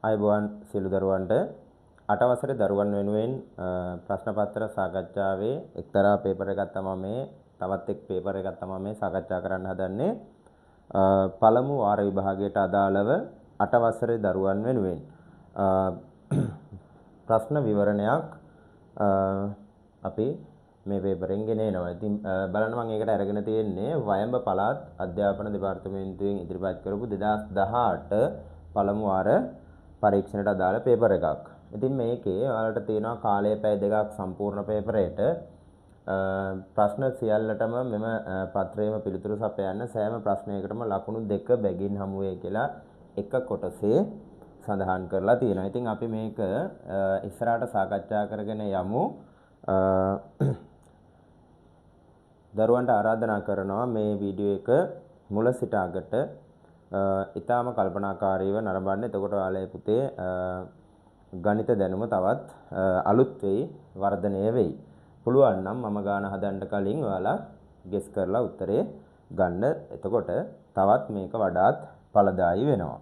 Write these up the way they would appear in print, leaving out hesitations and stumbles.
අයබෝවන් සියලු දරුවන්ට 8 වසරේ දරුවන් වෙනුවෙන් ප්‍රශ්න පත්‍ර සාකච්ඡාවේ එක්තරා පේපර් එකක් තමයි මේ තවත් එක් පේපර් එකක් තමයි මේ සාකච්ඡා කරන්න හදන්නේ. පළමු වාර විභාගයට අදාළව 8 වසරේ දරුවන් වෙනුවෙන් ප්‍රශ්න විවරණයක් අපි මේ පේපරෙන් ගෙනෙනවා. ඉතින් බලන්න මම ඒකට අරගෙන තියෙන්නේ වයඹ පළාත් අධ්‍යාපන දෙපාර්තමේන්තුවෙන් ඉදිරිපත් කරපු 2018 පළමු වාර පරීක්ෂණයට අදාළ පේපර් එකක්. ඉතින් මේකේ ඔයාලට තියෙනවා කාලය පැය දෙකක් සම්පූර්ණ පේපරයට ප්‍රශ්න සියල්ලටම මෙම පත්‍රයේම පිළිතුරු සපයන්න සෑම ප්‍රශ්නයකටම ලකුණු 2 බැගින් හමු වේ කියලා එක කොටසේ සඳහන් කරලා තියෙනවා. ඉතින් අපි මේක ඉස්සරහට සාකච්ඡා කරගෙන යමු. දරුවන්ට ආරාධනා කරනවා මේ වීඩියෝ එක මුල සිට අගට ඊටාම කල්පනාකාරීව නරඹන්න. එතකොට ඔයාලේ පුතේ ගණිත දැනුම තවත් අලුත් වෙයි, වර්ධනය වෙයි. පුළුවන් නම් මම ගාන හදන්න කලින් ඔයාලා ගෙස් කරලා උත්තරේ ගන්න. එතකොට තවත් මේක වඩාත් ඵලදායී වෙනවා.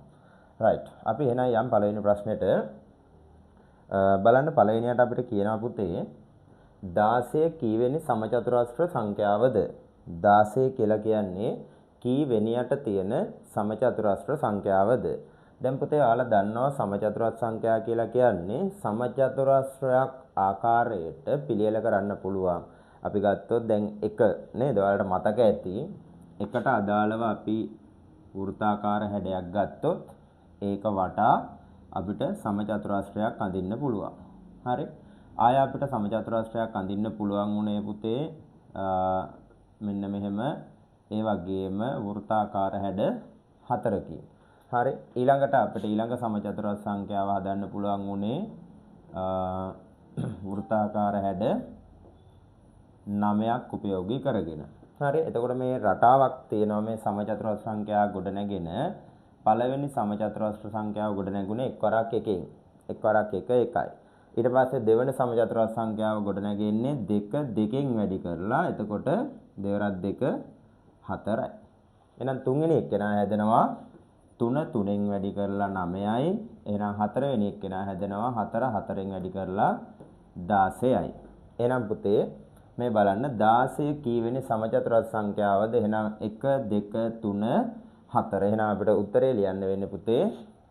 රයිට්. අපි එහෙනම් යම් පළවෙනි ප්‍රශ්නෙට බලන්න. පළවෙනියට අපිට කියනවා පුතේ 16 කීවෙනි සමචතුරස්‍ර සංඛ්‍යාවද? 16 කියලා කියන්නේ කීවෙනියට තියෙන සමචතුරස්‍ර සංඛ්‍යාවද? දැන් පුතේ ඔයාලා දන්නවා සමචතුරස්‍ර සංඛ්‍යා කියලා කියන්නේ සමචතුරස්‍රයක් ආකාරයට පිළියෙල කරන්න පුළුවන්. අපි ගත්තොත් දැන් 1 නේද? ඔයාලට මතක ඇති. එකට අදාළව අපි වෘත්තාකාර හැඩයක් ගත්තොත් ඒක වටා අපිට සමචතුරස්‍රයක් අඳින්න පුළුවන්. හරි? ආය අපිට සමචතුරස්‍රයක් අඳින්න පුළුවන් උනේ පුතේ මෙන්න මෙහෙම ඒ වගේම වෘත්තාකාර හැඩ 4කින්. හරි. ඊළඟට අපිට ඊළඟ සමචතුරස්‍ර සංඛ්‍යාව හදන්න පුළුවන් උනේ වෘත්තාකාර හැඩ 9ක් උපයෝගී කරගෙන. හරි. එතකොට මේ රටාවක් තියෙනවා මේ සමචතුරස්‍ර සංඛ්‍යා ගොඩනැගෙන. පළවෙනි සමචතුරස්‍ර සංඛ්‍යාව ගොඩනැගුණේ එක්වරක් එකෙන්. එක්වරක් 1 1යි. ඊට පස්සේ දෙවෙනි සමචතුරස්‍ර සංඛ්‍යාව ගොඩනැගෙන්නේ 2 2කින් වැඩි කරලා. එතකොට 2 2 4යි. එහෙනම් තුන්වෙනි එක්කෙනා හැදෙනවා 3 3න් වැඩි කරලා 9යි. එහෙනම් හතරවෙනි එක්කෙනා හැදෙනවා 4 4න් වැඩි කරලා 16යි. එහෙනම් පුතේ මේ බලන්න 16 කීවෙනි සමචතුරස්‍ර සංඛ්‍යාවද? එහෙනම් 1 2 3 4. එහෙනම් අපිට උත්තරේ ලියන්න වෙන්නේ පුතේ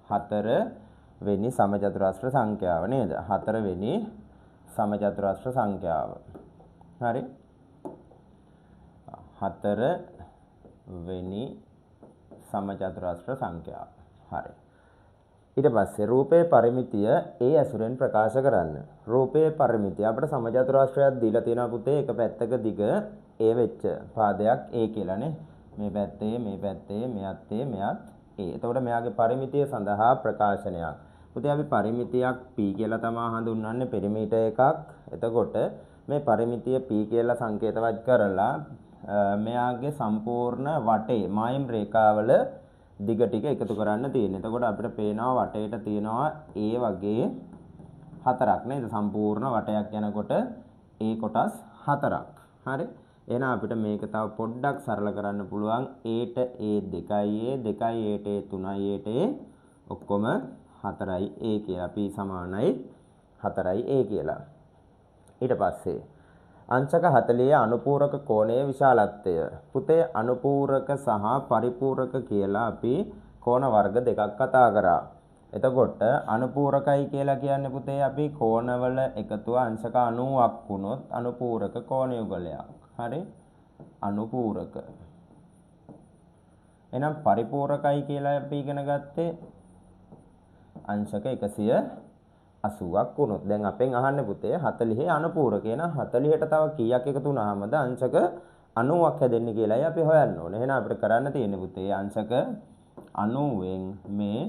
4 වෙනි සමචතුරස්‍ර සංඛ්‍යාව නේද? 4 වෙනි සමචතුරස්‍ර සංඛ්‍යාව. හරි? 4 වෙනි සමචතුරස්‍ර සංඛ්‍යාව. හරි. ඊට පස්සේ රූපයේ පරිමිතිය ඒ ඇසුරෙන් ප්‍රකාශ කරන්න. රූපයේ පරිමිතිය අපිට සමචතුරස්‍රයක් දීලා තියෙනවා පුතේ. එක පැත්තක දිග ඒ වෙච්ච පාදයක් ඒ කියලානේ. මේ පැත්තේ මෙයත් ඒ. එතකොට මෙයාගේ පරිමිතිය සඳහා ප්‍රකාශනයක්. පුතේ අපි පරිමිතියක් p කියලා තමයි හඳුන්වන්නේ, පෙරිමීටර් එකක්. එතකොට මේ පරිමිතිය p කියලා සංකේතවත් කරලා මෙයාගේ සම්පූර්ණ වටේ මායිම් රේඛාවල දිග ටික එකතු කරන්න තියෙනවා. එතකොට අපිට පේනවා වටේට තියෙනවා ඒ වගේ හතරක් නේද? සම්පූර්ණ වටයක් යනකොට ඒ කොටස් හතරක්. හරි? එහෙනම් අපිට මේක තව පොඩ්ඩක් සරල කරන්න පුළුවන්. ඒට ඒ 2යි ඒ 2යි ඒට ඒ 3යි ඒට ඒ ඔක්කොම 4යි ඒ කියලා. p සමානයි 4යි ඒ කියලා. ඊට පස්සේ අංශක 40 අනුපූරක කෝණයේ විශාලත්වය. පුතේ අනුපූරක සහ පරිපූරක කියලා අපි කෝණ වර්ග දෙකක් කතා කරා. එතකොට අනුපූරකයි කියලා කියන්නේ පුතේ අපි කෝණවල එකතුව අංශක 90ක් වුණොත් අනුපූරක කෝණ යුගලයක්. හරි? අනුපූරක. එහෙනම් පරිපූරකයි කියලා අපි ඉගෙන ගත්තේ අංශක 180ක් වුණොත්. දැන් අපෙන් අහන්නේ පුතේ 40 අනුපූරක. එහෙනම් 40ට තව කීයක් එකතු වුණාමද අංශක 90ක් හැදෙන්නේ කියලායි අපි හොයන්න ඕනේ. එහෙනම් අපිට කරන්න තියෙන්නේ පුතේ අංශක 90න් මේ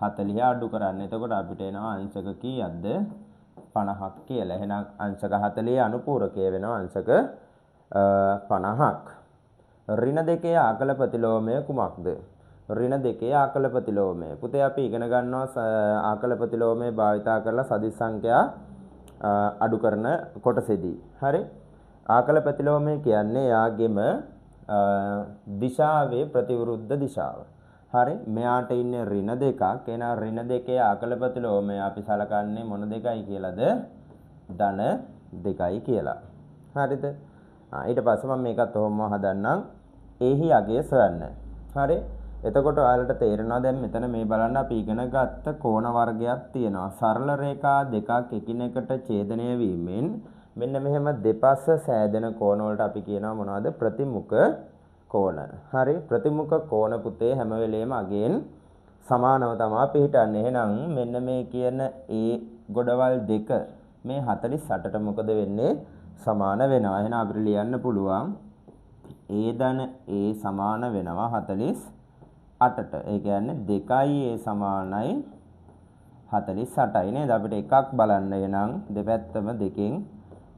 40 අඩු කරන්න. එතකොට අපිට එනවා අංශක කීයක්ද? 50ක් කියලා. එහෙනම් අංශක 40 අනුපූරකය වෙනවා අංශක 50ක්. ඍණ දෙකේ ආකල ප්‍රතිලෝමය කුමක්ද? ඍණ දෙකේ ආකල ප්‍රතිලෝමය. පුතේ අපි ඉගෙන ගන්නවා ආකල ප්‍රතිලෝමය භාවිතා කරලා සදිස් සංඛ්‍යා අඩු කරන කොටසේදී. හරි? ආකල ප්‍රතිලෝමය කියන්නේ යාගෙම දිශාවේ ප්‍රතිවිරුද්ධ දිශාව. හරි මෙයාට ඉන්නේ ඍණ දෙකක්. එහෙනම් ඍණ දෙකේ ආකල ප්‍රතිලෝමය අපි සලකන්නේ මොන දෙකයි කියලාද? ධන දෙකයි කියලා. හරිද? ඊට පස්සේ මම මේකත් ඔහොම හදන්නම්. එහි අගය සොයන්න. හරි? එතකොට ඔයාලට තේරෙනවා දැන් මෙතන මේ බලන්න අපි ඉගෙන ගත්ත කෝණ වර්ගයක් තියෙනවා. සරල රේඛා දෙකක් එකිනෙකට ඡේදනය වීමෙන් මෙන්න මෙහෙම දෙපස සෑදෙන කෝණ වලට අපි කියනවා මොනවද? ප්‍රතිමුඛ කෝණ. හරි? ප්‍රතිමුඛ කෝණ පුතේ හැම වෙලේම අගෙන් සමානව තමයි පිහිටන්නේ. එහෙනම් මෙන්න මේ කියන ඒ ගොඩවල් දෙක මේ 48ට මොකද වෙන්නේ? සමාන වෙනවා. එහෙනම් අපිට ලියන්න පුළුවන් a ධන a සමාන වෙනවා 48ට. ඒ කියන්නේ 2a සමානයි 48යි නේද? අපිට එකක් බලන්න එහෙනම් දෙපැත්තම දෙකෙන්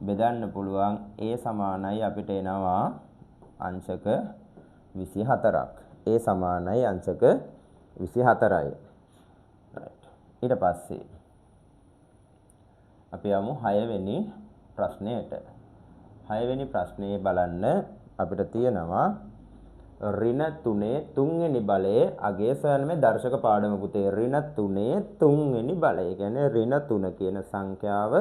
බෙදන්න පුළුවන්. a සමානයි අපිට එනවා අංශක 24ක්. a සමානයි අංශක 24යි. ඊට පස්සේ අපි යමු 6 වෙනි ප්‍රශ්නයට. 6 වෙනි ප්‍රශ්නේ බලන්න අපිට තියෙනවා ඍණ 3 තුන්වෙනි බලයේ අගය සොයන මේ දර්ශක පාඩම පුතේ. ඍණ 3 තුන්වෙනි බලය. ඒ කියන්නේ ඍණ 3 කියන සංඛ්‍යාව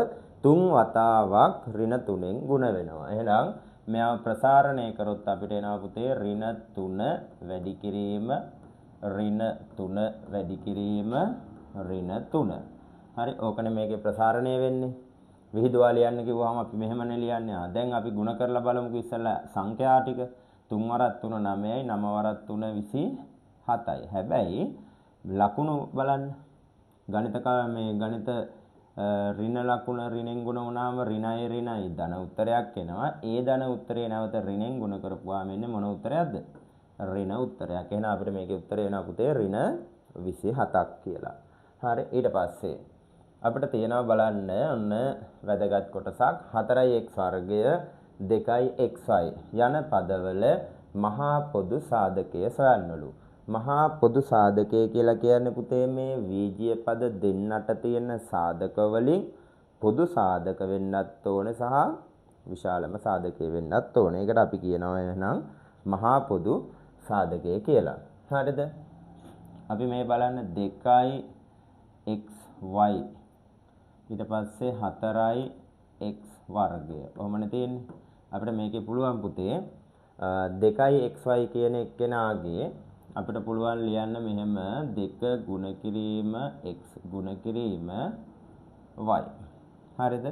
3 වතාවක් ඍණ 3ෙන් ගුණ වෙනවා. එහෙනම් මෙයා ප්‍රසාරණය කරොත් අපිට එනවා පුතේ ඍණ 3 වැඩි කිරීම ඍණ 3 වැඩි කිරීම ඍණ 3. හරි ඕකනේ මේකේ ප්‍රසාරණය වෙන්නේ. විහිදුවා ලියන්න කිව්වම අපි මෙහෙමනේ ලියන්නේ. දැන් අපි ගුණ කරලා බලමුකෝ ඉස්සෙල්ලා සංඛ්‍යා ටික. 3 වරක් 3 9යි 9 වරක් 3 27යි. හැබැයි ලකුණු බලන්න. ගණිත ඍණ ලකුණ ඍණෙන් ගුණ වුණාම ඍණයි ඍණයි ධන උත්තරයක් එනවා. ඒ ධන උත්තරේ නැවත ඍණෙන් ගුණ කරපුවාම එන්නේ මොන උත්තරයක්ද? ඍණ උත්තරයක්. එහෙනම් අපිට මේකේ උත්තරය වෙනවා පුතේ ඍණ 27ක් කියලා. හරි ඊට පස්සේ අපිට තියෙනවා බලන්න ඔන්න වැදගත් කොටසක් 4x වර්ගය 2xy යන පදවල මහා පොදු සාධකය සොයන්නලු. මහා පොදු සාධකය කියලා කියන්නේ පුතේ මේ වීජීය පද දෙන්නට තියෙන සාධක වලින් පොදු සාධක වෙන්නත් ඕනේ සහ විශාලම සාධකය වෙන්නත් ඕනේ. ඒකට අපි කියනවා එහෙනම් මහා පොදු සාධකය කියලා. හරිද? අපි මේ බලන්න 2xy ඊට පස්සේ 4x වර්ගය. කොහොමද තියෙන්නේ? අපිට මේකේ පුළුවන් පුතේ 2xy කියන එක්කෙනාගේ අපිට පුළුවන් ලියන්න මෙහෙම 2 ගුණ කිරීම x ගුණ කිරීම y. හරිද?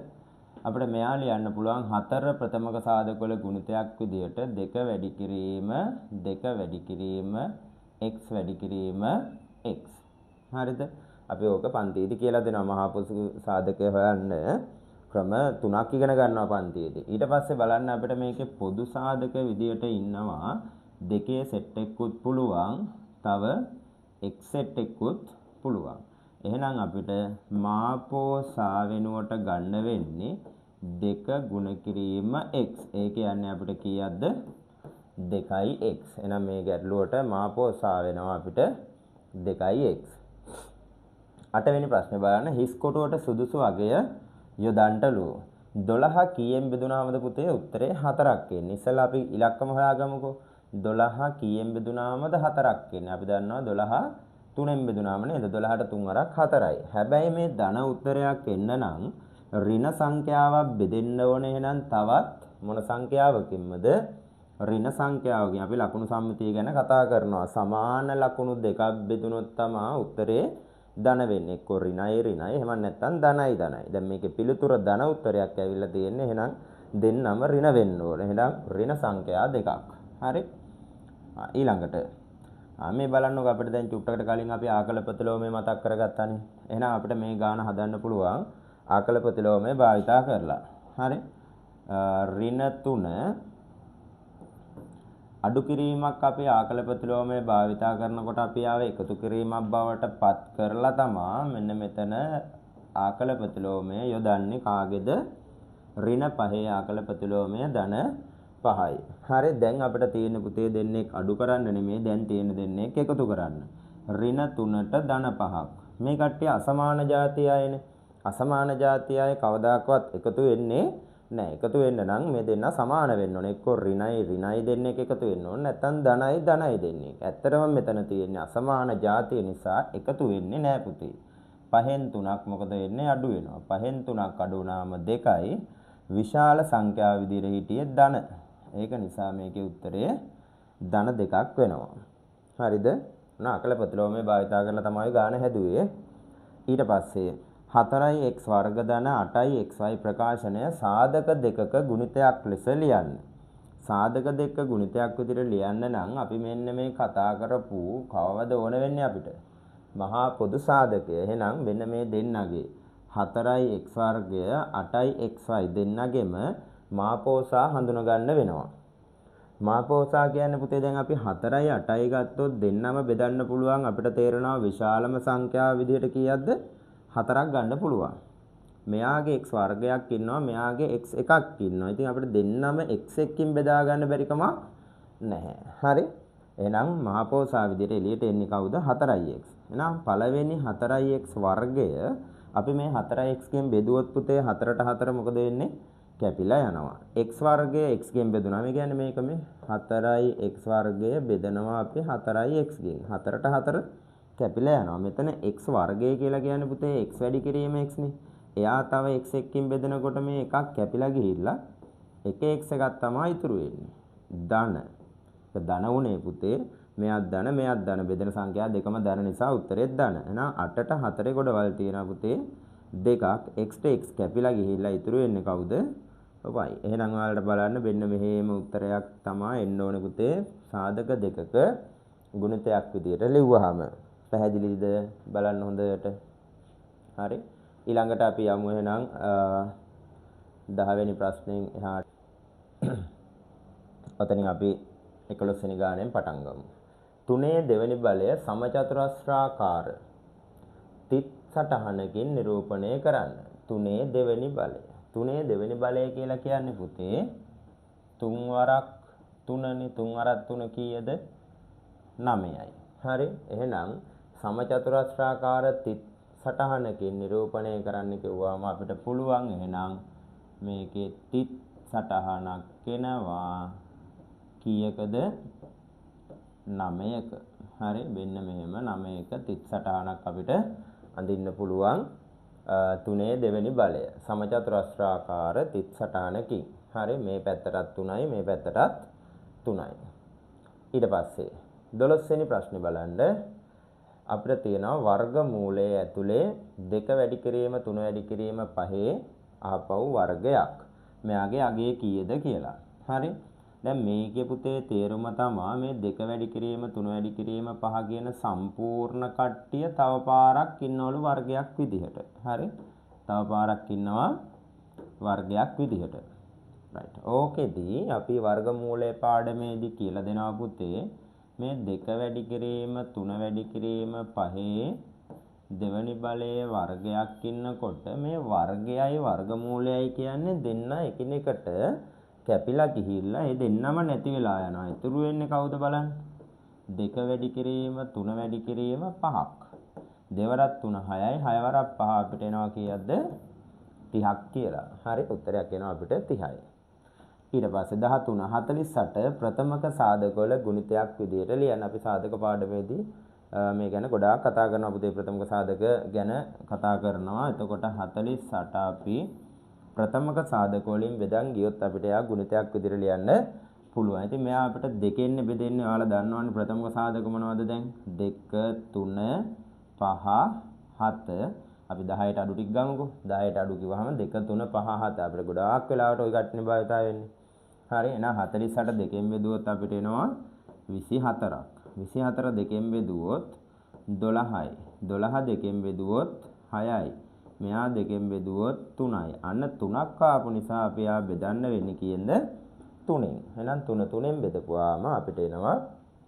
අපිට මෙයා ලියන්න පුළුවන් 4 ප්‍රථමක සාධක වල ගුණිතයක් විදියට 2 වැඩි කිරීම 2 වැඩි කිරීම x වැඩි කිරීම x. හරිද? අපි ඕක පන්තියේදී කියලා දෙනවා මහා පොදු සාධකය හොයන්න ක්‍රම 3ක් ඉගෙන ගන්නවා පන්තියේදී. ඊට පස්සේ බලන්න අපිට මේකේ පොදු සාධක විදියට ඉන්නවා දෙකේ සෙට් එකකුත් පුළුවන් තව x සෙට් එකකුත් පුළුවන්. එහෙනම් අපිට මාපෝ සා වෙනුවට ගන්න වෙන්නේ 2 ගුණ කිරීම x. ඒ කියන්නේ අපිට කීයක්ද? 2x. එහෙනම් මේ ගැටලුවට මාපෝ සා වෙනවා අපිට 2x. 8 වෙනි ප්‍රශ්නේ බලන්න හිස් කොටුවට සුදුසු අගය යොදන්නලු. 12 කීයෙන් බෙදුනාමද පුතේ උත්තරේ 4ක් එන්නේ. ඉස්සෙල්ලා අපි ඉලක්කම හොයාගමුකෝ. 12 කීයෙන් බෙදුනාමද 4ක් එන්නේ. අපි දන්නවා 12 3ෙන් බෙදුනාම නේද? 12ට 3 වරක් 4යි. හැබැයි මේ ධන උත්තරයක් එන්න නම් ඍණ සංඛ්‍යාවක් බෙදෙන්න ඕනේ. එහෙනම් තවත් මොන සංඛ්‍යාවකින්මද? ඍණ සංඛ්‍යාවකින්. අපි ලකුණු සම්මිතිය ගැන කතා කරනවා. සමාන ලකුණු දෙකක් බෙදුනොත් තමයි උත්තරේ ධන වෙන්නේ. එක්ක ඍණයි ඍණයි එහෙම නැත්නම් ධනයි ධනයි. දැන් මේකේ පිළිතුර ධන උත්තරයක් ඇවිල්ලා තියෙන්නේ. එහෙනම් දෙන්නම ඍණ වෙන්න ඕනේ. එහෙනම් ඍණ සංඛ්‍යා දෙකක්. හරි? ඊළඟට මේ බලන්නකො අපිට දැන් චුට්ටකට කලින් අපි ආකල ප්‍රතිලෝමය මතක් කරගත්තානේ. එහෙනම් අපිට මේ ගාන හදන්න පුළුවන් ආකල ප්‍රතිලෝමය භාවිතා කරලා. හරි? ඍණ 3 අඩු කිරීමක් අපි ආකල ප්‍රතිලෝමය භාවිතා කරනකොට අපි ආව එකතු කිරීමක් බවට පත් කරලා තමා මෙන්න මෙතන ආකල ප්‍රතිලෝමය යොදන්නේ කාගේද? ඍණ 5 ආකල ප්‍රතිලෝමය ධන 5යි. හරි දැන් අපිට තියෙන පුතේ දෙන්නේ අඩු කරන්න නෙමෙයි දැන් තියෙන දෙන්නේ එකතු කරන්න. ඍණ 3ට ධන 5ක්. මේ කට්ටිය අසමාන જાති අයනේ. අසමාන જાති අය කවදාකවත් එකතු වෙන්නේ නෑ එකතු වෙන්න නම් මේ දෙන්න සමාන වෙන්න ඕනේ. එක්ක ඍණයි දෙන්නේ එකතු වෙන්න ඕනේ. නැත්නම් ධනයි දෙන්නේ. ඇත්තටම මෙතන තියෙන්නේ අසමාන જાතිය නිසා එකතු වෙන්නේ නෑ පුතේ. 5න් 3ක් මොකද වෙන්නේ අඩු වෙනවා. 5න් 3ක් අඩු වුණාම 2යි විශාල සංඛ්‍යාව විදිහට හිටියේ ධන. ඒක නිසා මේකේ උත්තරය ධන 2ක් වෙනවා. හරිද? නාකල ප්‍රතිලෝමයේ භාවිතා කරලා තමයි ගාන හැදුවේ. ඊට පස්සේ 4x වර්ග ධන 8xy ප්‍රකාශනය සාධක දෙකක ගුණිතයක් ලෙස ලියන්න. සාධක දෙක ගුණිතයක් විදිහට ලියන්න නම් අපි මෙන්න මේ කතා කරපු කවවද ඕන වෙන්නේ අපිට? මහා පොදු සාධකය. එහෙනම් මෙන්න මේ දෙන්නගේ 4x වර්ගය 8xy දෙන්නගෙම මාපෝසා හඳුන ගන්න වෙනවා. මාපෝසා කියන්නේ පුතේ දැන් අපි 4යි 8යි ගත්තොත් දෙන්නම බෙදන්න පුළුවන් අපිට තේරෙනවා විශාලම සංඛ්‍යාව විදිහට කීයක්ද? 4ක් ගන්න පුළුවන්. මෙයාගේ x වර්ගයක් ඉන්නවා මෙයාගේ x එකක් ඉන්නවා. ඉතින් අපිට දෙන්නම x එකකින් බෙදා ගන්න බැරි කමක් නැහැ. හරි. එහෙනම් මහපෝසා විදිහට එළියට එන්නේ කවුද? 4ix. එහෙනම් පළවෙනි 4ix වර්ගය අපි මේ 4ix කින් බෙදුවොත් පුතේ 4ට 4 මොකද වෙන්නේ? කැපිලා යනවා. x වර්ගය x ගෙන් බෙදුණා. මේ කියන්නේ මේක මේ 4x වර්ගය බෙදනවා අපි 4x ගෙන්. 4ට 4 කැපිලා යනවා. මෙතන x වර්ගය කියලා කියන්නේ පුතේ x වැඩි කිරීම x නේ. එයා තව x එකකින් බෙදනකොට මේ එකක් කැපිලා ගිහිල්ලා එක x එකක් තමයි ඉතුරු වෙන්නේ. ධන. ඒක ධන උනේ පුතේ. මෙයාත් ධන බෙදෙන සංඛ්‍යා දෙකම ධන නිසා උත්තරේ ධන. එහෙනම් 8ට 4 ගොඩවල් තියෙනවා පුතේ. දෙකක් x ට x කැපිලා ගිහිල්ලා ඉතුරු වෙන්නේ කවුද? ඔවයි. එහෙනම් ඔයාලට බලන්න මෙන්න මෙහෙම උත්තරයක් තමයි එන්න ඕනේ පුතේ. සාධක දෙකක ගුණිතයක් විදියට ලිව්වහම. පැහැදිලිද? බලන්න හොඳට. හරි. ඊළඟට අපි යමු එහෙනම් 10 වෙනි ප්‍රශ්නෙන් එහාට. ඔතනින් අපි 11 වෙනි ගානෙන් පටන් ගමු. 3 දෙවෙනි බලය සමචතුරස්‍රාකාර තිත් සටහනකින් නිරූපණය කරන්න. 3 දෙවෙනි බලය. 3 දෙවෙනි බලය කියලා කියන්නේ පුතේ 3 වරක් 3නේ. 3 වරක් 3 කීයද? 9යි. හරි. එහෙනම් සමචතුරස්‍රාකාර තිත් සටහනකින් නිරූපණය කරන්න කිව්වම අපිට පුළුවන් එහෙනම් මේකේ තිත් සටහනක් කෙනවා කීයකද? 9ක. හරි. මෙන්න මෙහෙම 9ක තිත් සටහනක් අපිට අඳින්න පුළුවන්. 3 දෙවෙනි බලය සමචතුරස්‍රාකාර තිත් සටහනකින්. හරි. මේ පැත්තටත් 3යි මේ පැත්තටත් 3යි. ඊට පස්සේ 12 වෙනි ප්‍රශ්නේ බලන්න. අපිට තියෙනවා වර්ගමූලයේ ඇතුලේ 2 වැඩි කිරීම 3 වැඩි කිරීම 5 ආපහු වර්ගයක්. මෙයාගේ අගය කීයද කියලා. හරි. දැන් මේකේ පුතේ තේරුම තමයි මේ 2 වැඩි කිරීම 3 වැඩි කිරීම 5 කියන සම්පූර්ණ කට්ටිය තව පාරක් ඉන්නවලු වර්ගයක් විදිහට. හරි. තව පාරක් ඉන්නවා වර්ගයක් විදිහට. right. ඕකෙදී අපි වර්ගමූලයේ පාඩමේදී කියලා දෙනවා පුතේ මේ 2 වැඩි කිරීම 3 වැඩි කිරීම 5 දෙවනි බලයේ වර්ගයක් ඉන්නකොට මේ වර්ගයයි වර්ගමූලයයි කියන්නේ දෙන්න එකිනෙකට කැපිලා ගිහිල්ලා ඒ දෙන්නම නැති වෙලා යනවා. ඉතුරු වෙන්නේ කවුද බලන්න? 2 වැඩි කිරීම 3 වැඩි කිරීම 5ක්. දෙවරක් 3 6යි 6 වරක් 5 අපිට එනවා කීයක්ද? 30ක් කියලා. හරි. උත්තරයක් එනවා අපිට 30යි. ඊට පස්සේ 13 48 ප්‍රථමක සාධකවල ගුණිතයක් විදිහට ලියන්න. අපි සාධක පාඩමේදී මේ ගැන ගොඩාක් කතා කරනවා පුතේ. ප්‍රථමක සාධක ගැන කතා කරනවා. එතකොට 48 අපි ප්‍රථමක සාධක වලින් බෙදන් ගියොත් අපිට යා ගුණිතයක් විදිහට ලියන්න පුළුවන්. ඉතින් මෙයා අපිට දෙකෙන් බෙදෙන්නේ. ඔයාලා දන්නවනේ ප්‍රථමක සාධක මොනවද දැන්? 2 3 5 7. අපි 10ට අඩු ටික ගමුකෝ. 10ට අඩු කිව්වහම 2 3 5 7 අපිට ගොඩාක් වෙලාවට ওই කට්ටිය භාවිතා වෙන්නේ. හරි. එහෙනම් 48 දෙකෙන් බෙදුවොත් අපිට එනවා 24ක්. 24 දෙකෙන් බෙදුවොත් 12යි. 12 දෙකෙන් බෙදුවොත් 6යි. මෙයා දෙකෙන් බෙදුවොත් 3යි. අන්න 3ක් ආපු නිසා අපි ආ බෙදන්න වෙන්නේ කීයෙන්ද? 3ෙන්. එහෙනම් 3 3ෙන් බෙදපුවාම අපිට එනවා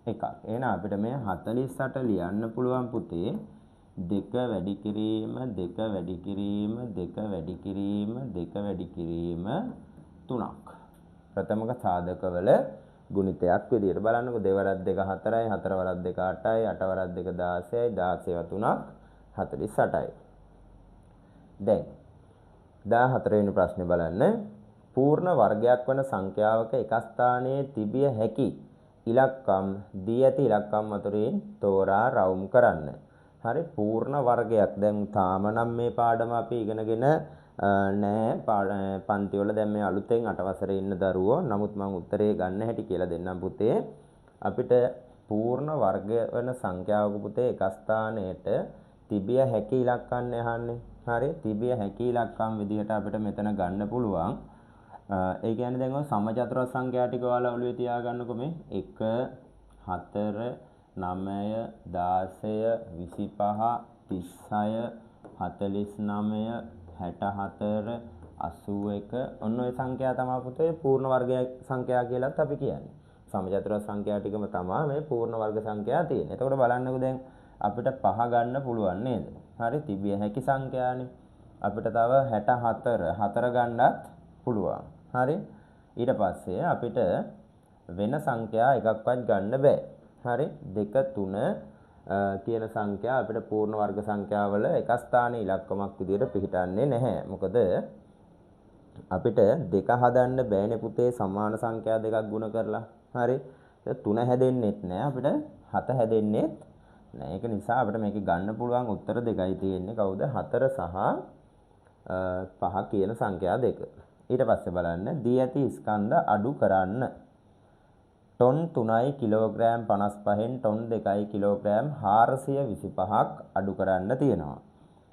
1ක්. එහෙනම් අපිට මේ 48 ලියන්න පුළුවන් පුතේ 2 වැඩි කිරීම 2 වැඩි කිරීම 2 වැඩි කිරීම 2 වැඩි කිරීම 3ක්. ප්‍රථමක සාධකවල ගුණිතයක් විදියට බලන්නකෝ. දෙවරක් 2 4යි 4 වරක් 2 8යි 8 වරක් 2 16යි 16 3ක් 48යි. දැන් 14 වෙනි ප්‍රශ්නේ බලන්න. පූර්ණ වර්ගයක් වන සංඛ්‍යාවක එක ස්ථානයේ තිබිය හැකි ඉලක්කම් දී ඇති ඉලක්කම් අතරින් තෝරා රවුම් කරන්න. හරි පූර්ණ වර්ගයක්. දැන් තාම නම් මේ පාඩම අපි ඉගෙනගෙන නෑ පන්ති වල දැන් මේ අලුතෙන් 8 වසරේ ඉන්න දරුවෝ. නමුත් මම උත්තරේ ගන්න හැටි කියලා දෙන්නම් පුතේ. අපිට පූර්ණ වර්ග වෙන සංඛ්‍යාවක පුතේ එක ස්ථානයේට තිබිය හැකි ඉලක්කම් අහන්නේ. හරි තිබිය හැකි ඉලක්කම් විදිහට අපිට මෙතන ගන්න පුළුවන්. ඒ කියන්නේ දැන් ඔය සමචතුරස්‍ර සංඛ්‍යා ටික ඔයාලා ඔළුවේ තියාගන්නකො මේ 1 4 9 10 25 36 49 64 81 ඔන්න ඔය සංඛ්‍යා තමයි පුතේ පූර්ණ වර්ග සංඛ්‍යා කියලාත් අපි කියන්නේ. සමචතුරස්‍ර සංඛ්‍යා ටිකම තමයි මේ පූර්ණ වර්ග සංඛ්‍යා තියෙන්නේ. එතකොට බලන්නකෝ දැන් අපිට 5 ගන්න පුළුවන් නේද? හරි තිබිය හැකි සංඛ්‍යානේ. අපිට තව 64 4 ගන්නත් පුළුවන්. හරි ඊට පස්සේ අපිට වෙන සංඛ්‍යා එකක්වත් ගන්න බෑ. හරි 2 3 කියන සංඛ්‍යා අපිට පූර්ණ වර්ග සංඛ්‍යාවල එක ස්ථානයේ ඉලක්කමක් විදිහට පිළිටන්නේ නැහැ. මොකද අපිට 2 හදන්න බෑනේ පුතේ සමාන සංඛ්‍යා දෙකක් ගුණ කරලා. හරි 3 හැදෙන්නෙත් නෑ අපිට 7 හැදෙන්නෙත් නෑ. ඒක නිසා අපිට මේක ගන්න පුළුවන් උත්තර දෙකයි තියෙන්නේ. කවුද? 4 සහ 5 කියන සංඛ්‍යා දෙක. ඊට පස්සේ බලන්න දී ඇති ස්කන්ධ අඩු කරන්න. ටොන් 3යි කිලෝග්‍රෑම් 55න් ටොන් 2යි කිලෝග්‍රෑම් 425ක් අඩු කරන්න තියෙනවා.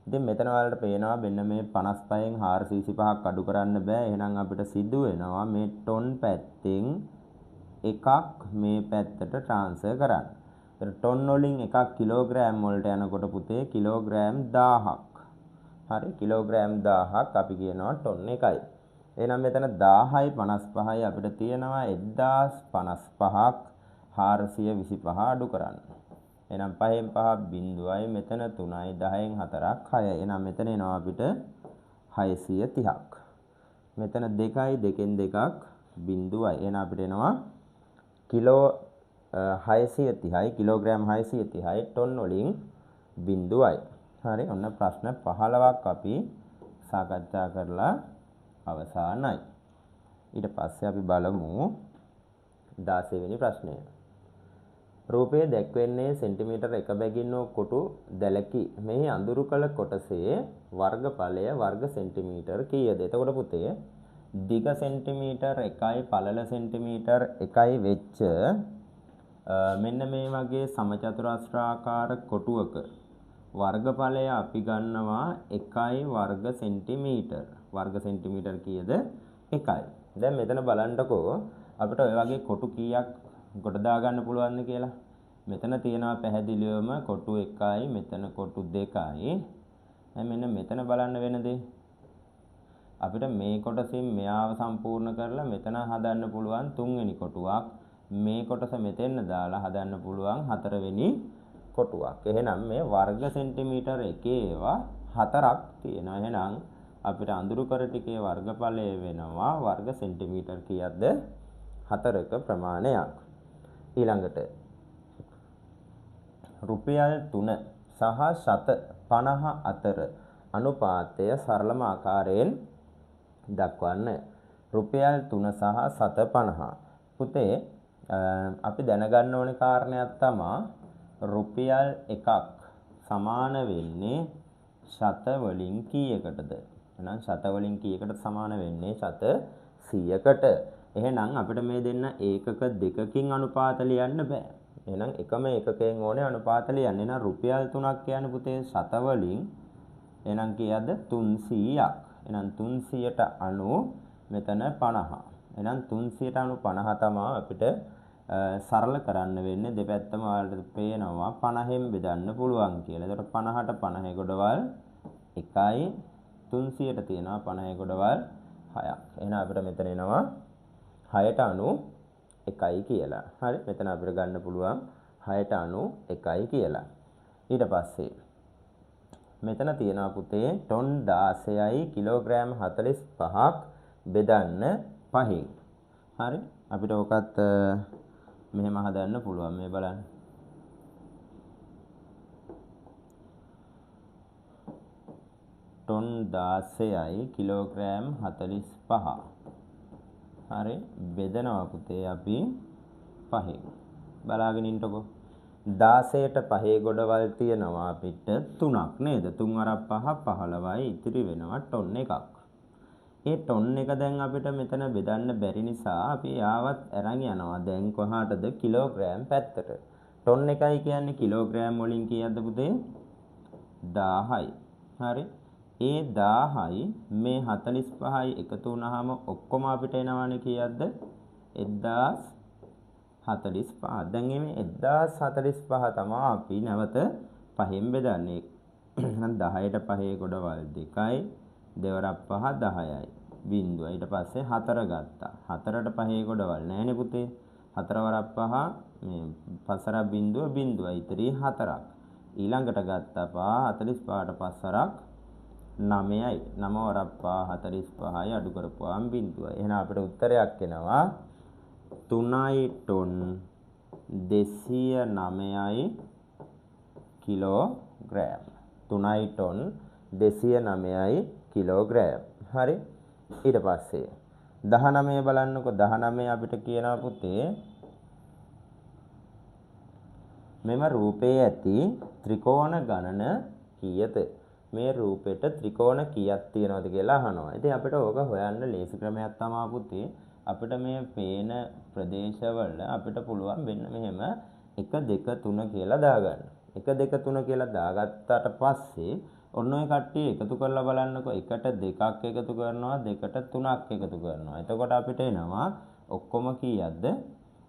ඉතින් මෙතන වලට පේනවා මෙන්න මේ 55න් 425ක් අඩු කරන්න බෑ. එහෙනම් අපිට සිදු වෙනවා මේ ටොන් පැත්තෙන් එකක් මේ පැත්තට ට්‍රාන්ස්ෆර් කරන්න. ඒතර ටොන් වලින් එකක් කිලෝග්‍රෑම් වලට යනකොට පුතේ කිලෝග්‍රෑම් 1000ක්. හරි කිලෝග්‍රෑම් 1000ක් අපි කියනවා ටොන් එකයි. එහෙනම් මෙතන 1000යි 55යි අපිට තියෙනවා 1055ක් 425 අඩු කරන්න. එහෙනම් 5න් 5 බිඳුවයි මෙතන 3යි 10න් 4ක් 6යි. එහෙනම් මෙතන එනවා අපිට 630ක්. මෙතන 2යි 2න් 2ක් බිඳුවයි. එහෙනම් අපිට එනවා කිලෝ 630යි කිලෝග්‍රෑම් 630යි ටොන් වලින් බිඳුවයි. හරි ඔන්න ප්‍රශ්න 15ක් අපි සාකච්ඡා කරලා අවසానයි. ඊට පස්සේ අපි බලමු 16 වෙනි ප්‍රශ්නය. රූපයේ දැක්වෙන්නේ සෙන්ටිමීටර 1 බැගින් වූ කොටු දැලකි. මෙහි අඳුරු කළ කොටසේ වර්ගඵලය වර්ග සෙන්ටිමීටර කීයද? එතකොට පුතේ දිග සෙන්ටිමීටර 1යි පළල සෙන්ටිමීටර 1යි වෙච්ච මෙන්න මේ වගේ සමචතුරස්‍රාකාර කොටුවක වර්ගඵලය අපි ගන්නවා 1යි වර්ග සෙන්ටිමීටර. වර්ග සෙන්ටිමීටර කීයද? 1යි. දැන් මෙතන බලන්නකෝ අපිට ඔය වගේ කොටු කීයක් කොට දා ගන්න පුළුවන්ද කියලා. මෙතන තියෙනවා පැහැදිලිවම කොටු 1යි මෙතන කොටු 2යි. දැන් මෙන්න මෙතන බලන්න වෙන දේ. අපිට මේ කොටසින් මෙයාව සම්පූර්ණ කරලා මෙතන හදන්න පුළුවන් 3 වෙනි කොටුවක්. මේ කොටස මෙතෙන්න දාලා හදන්න පුළුවන් 4 වෙනි කොටුවක්. එහෙනම් මේ වර්ග සෙන්ටිමීටර එකේ ඒවා 4ක් තියෙනවා. එහෙනම් අපිට අඳුරු කර ටිකේ වර්ගඵලය වෙනවා වර්ග සෙන්ටිමීටර කීයක්ද? 4ක ප්‍රමාණයක්. ඊළඟට රුපියල් 3 සහ ශත 50 අතර අනුපාතය සරලම ආකාරයෙන් දක්වන්න. රුපියල් 3 සහ ශත 50. පුතේ අපි දැනගන්න ඕනේ කාරණයක් තමයි රුපියල් 1ක් සමාන වෙන්නේ ශත වලින් කීයකටද? එහෙනම් ශත වලින් කීයකට සමාන වෙන්නේ? ශත 100කට. එහෙනම් අපිට මේ දෙන්න ඒකක දෙකකින් අනුපාත ලියන්න බෑ. එහෙනම් එකම ඒකකයෙන් ඕනේ අනුපාත ලියන්න. එහෙනම් රුපියල් 3ක් කියන්නේ පුතේ ශත වලින් එහෙනම් කීයද? 300ක්. එහෙනම් 300ට 90 මෙතන 50. එහෙනම් 300ට 50 තමයි අපිට සරල කරන්න වෙන්නේ. දෙපැත්තම ඔයාලට පේනවා 50න් බෙදන්න පුළුවන් කියලා. ඒකට 50ට 50 ගොඩවල් 1යි 300ට තියෙනවා 50 ගොඩවල් 6ක්. එහෙනම් අපිට මෙතන එනවා 6ට 91යි කියලා. හරි මෙතන අපිට ගන්න පුළුවන් 6ට 91යි කියලා. ඊට පස්සේ මෙතන තියෙනවා පුතේ ටොන් 16යි කිලෝග්‍රෑම් 45ක් බෙදන්න 5න්. හරි අපිට ඔකත් මෙහෙම හදන්න පුළුවන්. මේ බලන්න. ටොන් 16යි කිලෝග්‍රෑම් 45. හරි බෙදනවා පුතේ අපි 5න්. බලාගෙන ඉන්නකො. 16ට 5 ගොඩවල් තියෙනවා අපිට 3ක් නේද? 3 අර 5 15යි ඉතිරි වෙනවා ටොන් එකක්. ඒ ටොන් එක දැන් අපිට මෙතන බෙදන්න බැරි නිසා අපි ආවත් අරන් යනවා. දැන් කොහාටද? කිලෝග්‍රෑම් පැත්තට. ටොන් එකයි කියන්නේ කිලෝග්‍රෑම් වලින් කීයක්ද පුතේ? 1000යි. හරි. ඒ 1000යි මේ 45යි එකතු වුණාම ඔක්කොම අපිට එනවනේ කීයක්ද? 1045. දැන් මේ 1045 තමයි අපි නැවත 5න් බෙදන්නේ. එහෙනම් 10ට 5 ගොඩවල් 2යි. දෙවරක් 5 10යි. බිංදුව. ඊට පස්සේ 4 ගත්තා. 4ට 5 ගොඩවල් නෑනේ පුතේ. 4 වරක් 5 මේ 5 බිංදුව බිංදුවයි. ඉතිරි 4ක්. ඊළඟට ගත්තා 45ට 5 වරක් 9යි. 9 වරක් 45යි අඩු කරපුවාම බිංදුවයි. එහෙනම් අපිට උත්තරයක් එනවා 3යි ටොන් 209යි කිලෝග්‍රෑම්. 3යි ටොන් 209යි කිලෝග්‍රෑම්. හරි. ඊට පස්සේ 19 බලන්නකො. 19 අපිට කියනවා පුතේ මෙම රූපයේ ඇති ත්‍රිකෝණ ගණන කීයද? මේ රූපෙට ත්‍රිකෝණ කීයක් තියෙනවද කියලා අහනවා. ඉතින් අපිට ඕක හොයන්න ලේසි ක්‍රමයක් තමයි පුතේ. අපිට මේ පේන ප්‍රදේශවල අපිට පුළුවන් මෙන්න මෙහෙම 1 2 3 කියලා දාගන්න. 1 2 3 කියලා දාගත්තාට පස්සේ ඔන්න ඔය කට්ටිය එකතු කරලා බලන්නකො. 1ට 2ක් එකතු කරනවා, 2ට 3ක් එකතු කරනවා. එතකොට අපිට එනවා ඔක්කොම කීයක්ද?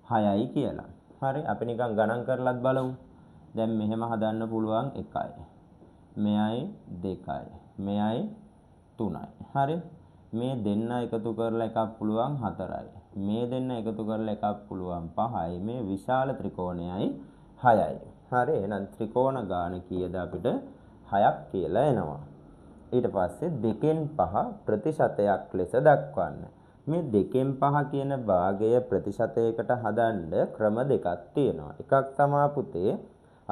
6යි කියලා. හරි. අපි නිකන් ගණන් කරලත් බලමු. දැන් මෙහෙම හදන්න පුළුවන් 1යි. මෙයයි 2යි. මෙයයි 3යි. හරි. මේ දෙන්න එකතු කරලා එකක් පුළුවන් 4යි. මේ දෙන්න එකතු කරලා එකක් පුළුවන් 5යි. මේ විශාල ත්‍රිකෝණයයි 6යි. හරි. එහෙනම් ත්‍රිකෝණ ගාන කීයද අපිට? 6ක් කියලා එනවා. ඊට පස්සේ 2න් 5 ප්‍රතිශතයක් ලෙස දක්වන්න. මේ 2න් 5 කියන භාගය ප්‍රතිශතයකට හදන්න ක්‍රම දෙකක් තියෙනවා. එකක් තමයි පුතේ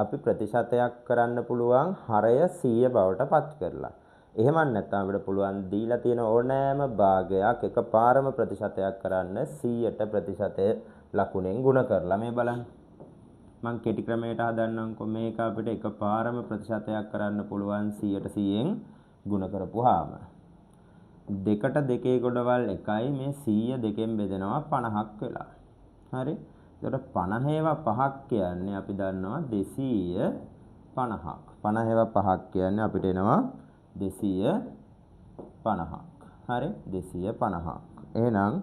අපි ප්‍රතිශතයක් කරන්න පුළුවන් හරය 100 බවට පත් කරලා. එහෙම නැත්නම් අපිට පුළුවන් දීලා තියෙන ඕනෑම භාගයක් එකපාරම ප්‍රතිශතයක් කරන්න 100ට ප්‍රතිශතය ලකුණෙන් ගුණ කරලා මේ බලන්න. මම කෙටි ක්‍රමයට හදන්නම්කො. මේක අපිට එකපාරම ප්‍රතිශතයක් කරන්න පුළුවන් 100ට 100න් ගුණ කරපුවාම. 2ට 2 ගොඩවල් 1යි. මේ 100 2න් බෙදෙනවා 50ක් වෙලා. හරි. එතකොට 50 5ක් කියන්නේ අපි දන්නවා 250ක්. 50 5ක් කියන්නේ අපිට එනවා 250ක්. හරි. 250ක්. එහෙනම්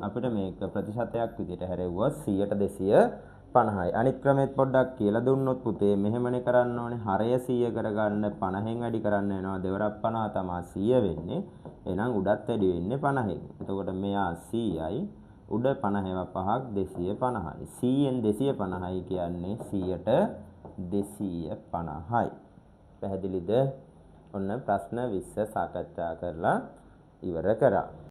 අපිට මේක ප්‍රතිශතයක් විදිහට හැරෙව්වොත් 100ට 250යි. අනිත් ක්‍රමෙත් පොඩ්ඩක් කියලා දුන්නොත් පුතේ මෙහෙමනේ කරන්න ඕනේ. හරය 100 කරගන්න 50න් වැඩි කරන්න වෙනවා. දෙවරක් 50 තමයි 100 වෙන්නේ. එහෙනම් උඩත් වැඩි වෙන්නේ 50න්. එතකොට මෙයා 100යි. උඩ 50 5ක් 250යි. 100න් 250යි කියන්නේ 100ට 250යි. පැහැදිලිද? ඔන්න ප්‍රශ්න 20 සාකච්ඡා කරලා ඉවර කරා.